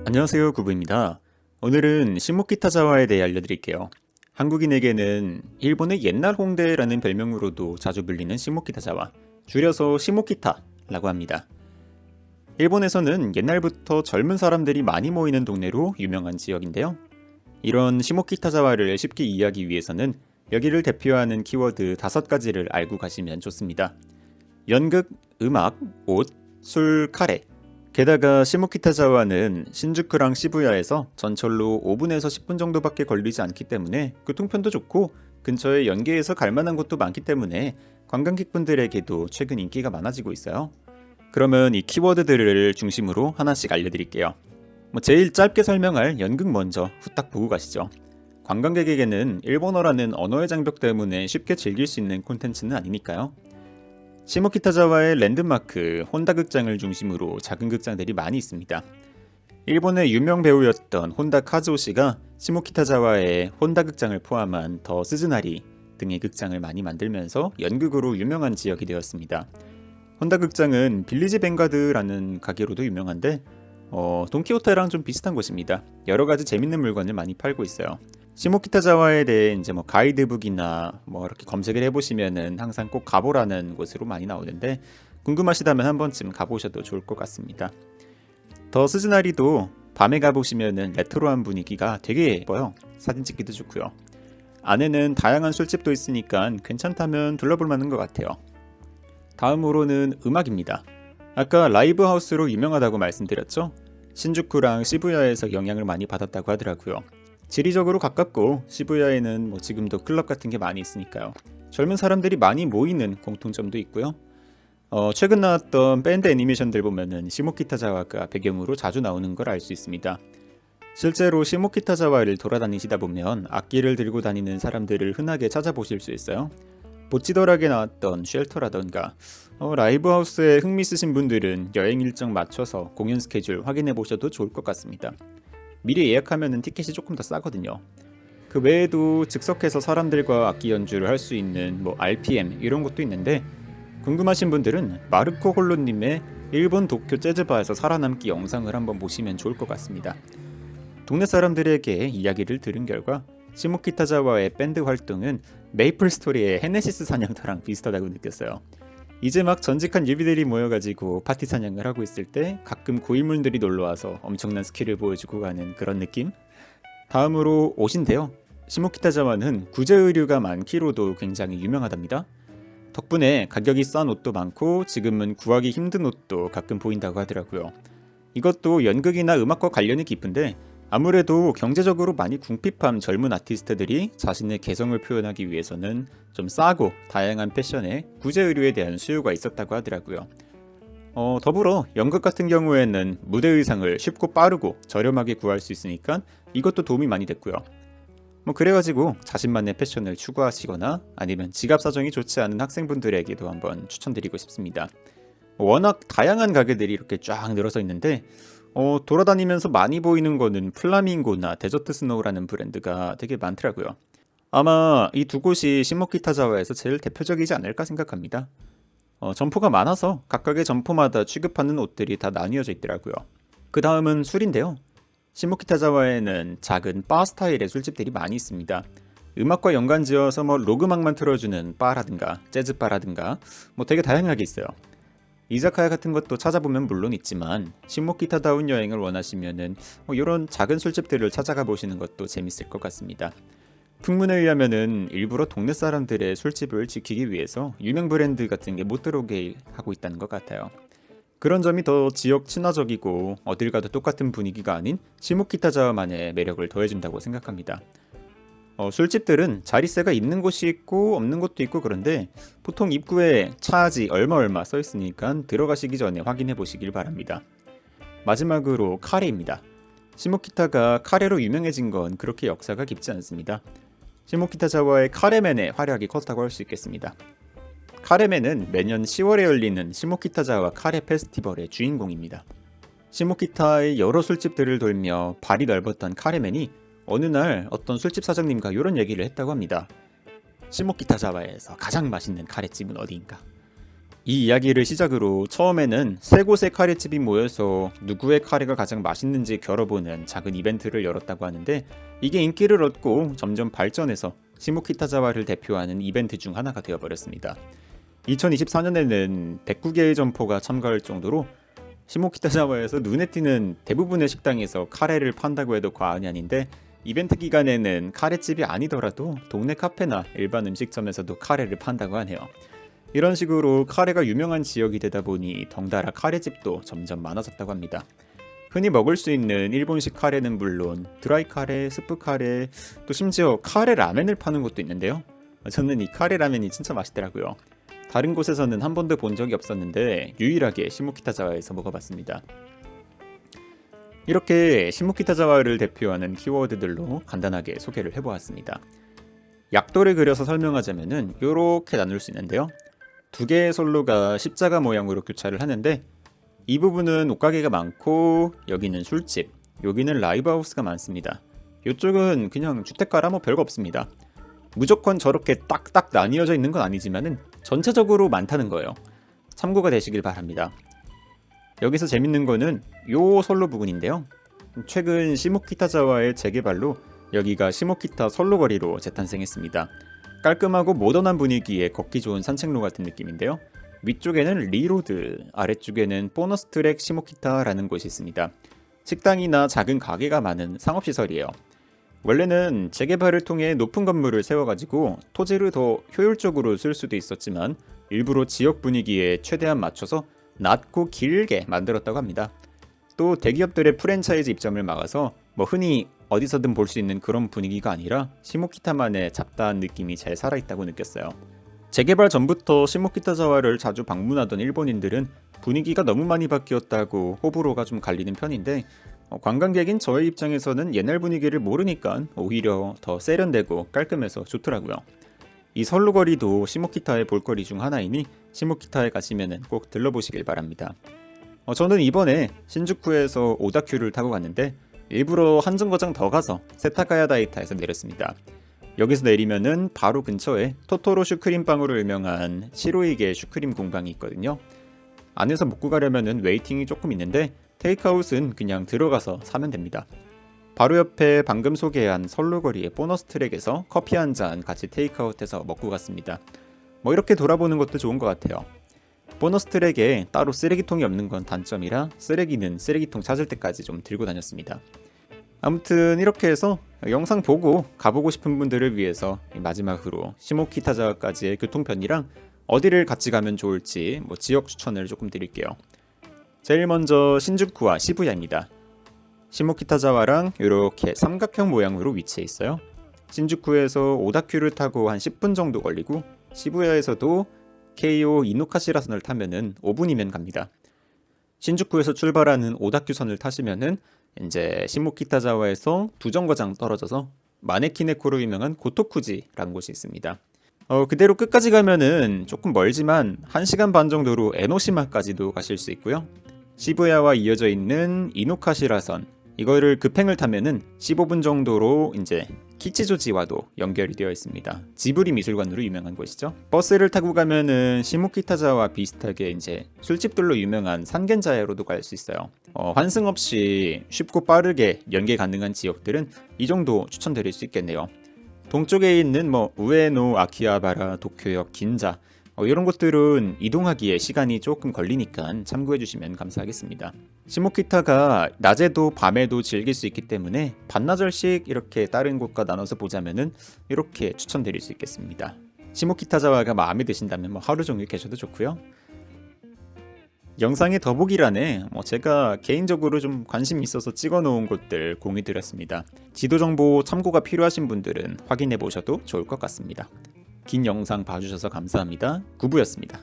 안녕하세요, 구부입니다. 오늘은 시모키타자와에 대해 알려드릴게요. 한국인에게는 일본의 옛날 홍대라는 별명으로도 자주 불리는 시모키타자와, 줄여서 시모키타라고 합니다. 일본에서는 옛날부터 젊은 사람들이 많이 모이는 동네로 유명한 지역인데요. 이런 시모키타자와를 쉽게 이해하기 위해서는 여기를 대표하는 키워드 5가지를 알고 가시면 좋습니다. 연극, 음악, 옷, 술, 카레. 게다가 시모키타자와는 신주쿠랑 시부야에서 전철로 5분에서 10분 정도밖에 걸리지 않기 때문에 교통편도 좋고 근처에 연계해서 갈만한 곳도 많기 때문에 관광객분들에게도 최근 인기가 많아지고 있어요. 그러면 이 키워드들을 중심으로 하나씩 알려드릴게요. 제일 짧게 설명할 연극 먼저 후딱 보고 가시죠. 관광객에게는 일본어라는 언어의 장벽 때문에 쉽게 즐길 수 있는 콘텐츠는 아니니까요. 시모키타자와의 랜드마크 혼다 극장을 중심으로 작은 극장들이 많이 있습니다. 일본의 유명 배우였던 혼다 카즈오 씨가 시모키타자와의 혼다 극장을 포함한 더 스즈나리 등의 극장을 많이 만들면서 연극으로 유명한 지역이 되었습니다. 혼다 극장은 빌리지 뱅가드라는 가게로도 유명한데 돈키호테랑 좀 비슷한 곳입니다. 여러 가지 재밌는 물건을 많이 팔고 있어요. 시모키타자와에 대해 가이드북이나 이렇게 검색을 해보시면은 항상 꼭 가보라는 곳으로 많이 나오는데 궁금하시다면 한 번쯤 가보셔도 좋을 것 같습니다. 더 스즈나리도 밤에 가보시면은 레트로한 분위기가 되게 예뻐요. 사진 찍기도 좋고요. 안에는 다양한 술집도 있으니까 괜찮다면 둘러볼 만한 것 같아요. 다음으로는 음악입니다. 아까 라이브 하우스로 유명하다고 말씀드렸죠? 신주쿠랑 시부야에서 영향을 많이 받았다고 하더라고요. 지리적으로 가깝고 시부야에는 지금도 클럽 같은 게 많이 있으니까요. 젊은 사람들이 많이 모이는 공통점도 있고요. 최근 나왔던 밴드 애니메이션들 보면은 시모키타자와가 배경으로 자주 나오는 걸 알 수 있습니다. 실제로 시모키타자와를 돌아다니시다 보면 악기를 들고 다니는 사람들을 흔하게 찾아보실 수 있어요. 보치더락에 나왔던 쉘터라던가 라이브 하우스에 흥미 있으신 분들은 여행 일정 맞춰서 공연 스케줄 확인해 보셔도 좋을 것 같습니다. 미리 예약하면 티켓이 조금 더 싸거든요. 그 외에도 즉석해서 사람들과 악기 연주를 할 수 있는 RPM 이런 것도 있는데 궁금하신 분들은 마르코 홀로님의 일본 도쿄 재즈바에서 살아남기 영상을 한번 보시면 좋을 것 같습니다. 동네 사람들에게 이야기를 들은 결과 시모키타자와의 밴드 활동은 메이플 스토리의 헤네시스 사냥터랑 비슷하다고 느꼈어요. 이제 막 전직한 유비들이 모여가지고 파티 사냥을 하고 있을 때 가끔 고인물들이 놀러와서 엄청난 스킬을 보여주고 가는 그런 느낌? 다음으로 옷인데요. 시모키타자와는 구제 의류가 많기로도 굉장히 유명하답니다. 덕분에 가격이 싼 옷도 많고 지금은 구하기 힘든 옷도 가끔 보인다고 하더라고요. 이것도 연극이나 음악과 관련이 깊은데 아무래도 경제적으로 많이 궁핍한 젊은 아티스트들이 자신의 개성을 표현하기 위해서는 좀 싸고 다양한 패션에 구제 의류에 대한 수요가 있었다고 하더라고요. 더불어 연극 같은 경우에는 무대 의상을 쉽고 빠르고 저렴하게 구할 수 있으니까 이것도 도움이 많이 됐고요. 그래가지고 자신만의 패션을 추구하시거나 아니면 지갑 사정이 좋지 않은 학생분들에게도 한번 추천드리고 싶습니다. 워낙 다양한 가게들이 이렇게 쫙 늘어서 있는데 돌아다니면서 많이 보이는 거는 플라밍고나 데저트 스노우라는 브랜드가 되게 많더라고요. 아마 이 두 곳이 시모키타자와에서 제일 대표적이지 않을까 생각합니다. 점포가 많아서 각각의 점포마다 취급하는 옷들이 다 나뉘어져 있더라고요. 그 다음은 술인데요. 시모키타자와에는 작은 바 스타일의 술집들이 많이 있습니다. 음악과 연관지어서 로그음악만 틀어주는 바라든가 재즈바라든가 되게 다양하게 있어요. 이자카야 같은 것도 찾아보면 물론 있지만 시모키타다운 여행을 원하시면은 이런 작은 술집들을 찾아가 보시는 것도 재밌을 것 같습니다. 풍문에 의하면은 일부러 동네 사람들의 술집을 지키기 위해서 유명 브랜드 같은 게 못 들어오게 하고 있다는 것 같아요. 그런 점이 더 지역 친화적이고 어딜 가도 똑같은 분위기가 아닌 시모키타자와만의 매력을 더해준다고 생각합니다. 술집들은 자리세가 있는 곳이 있고 없는 곳도 있고 그런데 보통 입구에 차지 얼마 써있으니까 들어가시기 전에 확인해 보시길 바랍니다. 마지막으로 카레입니다. 시모키타가 카레로 유명해진 건 그렇게 역사가 깊지 않습니다. 시모키타자와의 카레맨의 활약이 컸다고 할 수 있겠습니다. 카레맨은 매년 10월에 열리는 시모키타자와 카레 페스티벌의 주인공입니다. 시모키타의 여러 술집들을 돌며 발이 넓었던 카레맨이 어느 날 어떤 술집 사장님과 이런 얘기를 했다고 합니다. 시모키타자와에서 가장 맛있는 카레집은 어디인가? 이 이야기를 시작으로 처음에는 세 곳의 카레집이 모여서 누구의 카레가 가장 맛있는지 겨뤄보는 작은 이벤트를 열었다고 하는데, 이게 인기를 얻고 점점 발전해서 시모키타자와를 대표하는 이벤트 중 하나가 되어버렸습니다. 2024년에는 109개의 점포가 참가할 정도로 시모키타자와에서 눈에 띄는 대부분의 식당에서 카레를 판다고 해도 과언이 아닌데, 이벤트 기간에는 카레집이 아니더라도 동네 카페나 일반 음식점에서도 카레를 판다고 하네요. 이런 식으로 카레가 유명한 지역이 되다 보니 덩달아 카레집도 점점 많아졌다고 합니다. 흔히 먹을 수 있는 일본식 카레는 물론 드라이 카레, 스프 카레, 또 심지어 카레 라멘을 파는 곳도 있는데요. 저는 이 카레 라멘이 진짜 맛있더라고요. 다른 곳에서는 한 번도 본 적이 없었는데 유일하게 시모키타자와에서 먹어봤습니다. 이렇게 시모키타자와를 대표하는 키워드들로 간단하게 소개를 해보았습니다. 약도를 그려서 설명하자면은 이렇게 나눌 수 있는데요. 두 개의 선로가 십자가 모양으로 교차를 하는데, 이 부분은 옷가게가 많고 여기는 술집, 여기는 라이브하우스가 많습니다. 이쪽은 그냥 주택가라 뭐 별거 없습니다. 무조건 저렇게 딱딱 나뉘어져 있는 건 아니지만은 전체적으로 많다는 거예요. 참고가 되시길 바랍니다. 여기서 재밌는 거는 요 선로 부분인데요. 최근 시모키타자와의 재개발로 여기가 시모키타 선로거리로 재탄생했습니다. 깔끔하고 모던한 분위기에 걷기 좋은 산책로 같은 느낌인데요. 위쪽에는 리로드, 아래쪽에는 보너스 트랙 시모키타라는 곳이 있습니다. 식당이나 작은 가게가 많은 상업시설이에요. 원래는 재개발을 통해 높은 건물을 세워가지고 토지를 더 효율적으로 쓸 수도 있었지만, 일부러 지역 분위기에 최대한 맞춰서 낮고 길게 만들었다고 합니다. 또 대기업들의 프랜차이즈 입점을 막아서 흔히 어디서든 볼 수 있는 그런 분위기가 아니라 시모키타만의 잡다한 느낌이 잘 살아있다고 느꼈어요. 재개발 전부터 시모키타자와를 자주 방문하던 일본인들은 분위기가 너무 많이 바뀌었다고 호불호가 좀 갈리는 편인데, 관광객인 저의 입장에서는 옛날 분위기를 모르니까 오히려 더 세련되고 깔끔해서 좋더라고요. 이 선로거리도 시모키타의 볼거리 중 하나이니 시모키타에 가시면 꼭 들러보시길 바랍니다. 저는 이번에 신주쿠에서 오다큐를 타고 갔는데 일부러 한 정거장 더 가서 세타가야다이타에서 내렸습니다. 여기서 내리면은 바로 근처에 토토로 슈크림빵으로 유명한 시로이게 슈크림 공방이 있거든요. 안에서 먹고 가려면은 웨이팅이 조금 있는데 테이크아웃은 그냥 들어가서 사면 됩니다. 바로 옆에 방금 소개한 선로거리의 보너스 트랙에서 커피 한 잔 같이 테이크아웃해서 먹고 갔습니다. 이렇게 돌아보는 것도 좋은 것 같아요. 보너스 트랙에 따로 쓰레기통이 없는 건 단점이라 쓰레기는 쓰레기통 찾을 때까지 좀 들고 다녔습니다. 아무튼 이렇게 해서 영상 보고 가보고 싶은 분들을 위해서 마지막으로 시모키타자와까지의 교통편이랑 어디를 같이 가면 좋을지 지역 추천을 조금 드릴게요. 제일 먼저 신주쿠와 시부야입니다. 시모키타자와랑 이렇게 삼각형 모양으로 위치해 있어요. 신주쿠에서 오다큐를 타고 한 10분 정도 걸리고, 시부야에서도 케이오 이노카시라선을 타면은 5분이면 갑니다. 신주쿠에서 출발하는 오다큐선을 타시면은 이제 시모키타자와에서 두 정거장 떨어져서 마네키네코로 유명한 고토쿠지라는 곳이 있습니다. 그대로 끝까지 가면은 조금 멀지만 1시간 반 정도로 에노시마까지도 가실 수 있고요. 시부야와 이어져 있는 이노카시라선, 이거를 급행을 타면은 15분 정도로 이제 키치조지와도 연결이 되어 있습니다. 지브리 미술관으로 유명한 곳이죠. 버스를 타고 가면은 시모키타자와 비슷하게 이제 술집들로 유명한 산겐자야로도 갈 수 있어요. 환승 없이 쉽고 빠르게 연계 가능한 지역들은 이 정도 추천드릴 수 있겠네요. 동쪽에 있는 우에노, 아키하바라, 도쿄역, 긴자 이런 곳들은 이동하기에 시간이 조금 걸리니까 참고해 주시면 감사하겠습니다. 시모키타가 낮에도 밤에도 즐길 수 있기 때문에 반나절씩 이렇게 다른 곳과 나눠서 보자면은 이렇게 추천드릴 수 있겠습니다. 시모키타자와가 마음에 드신다면 하루 종일 계셔도 좋고요. 영상의 더보기란에 제가 개인적으로 좀 관심 있어서 찍어 놓은 곳들 공유 드렸습니다. 지도 정보 참고가 필요하신 분들은 확인해 보셔도 좋을 것 같습니다. 긴 영상 봐주셔서 감사합니다. 구부였습니다.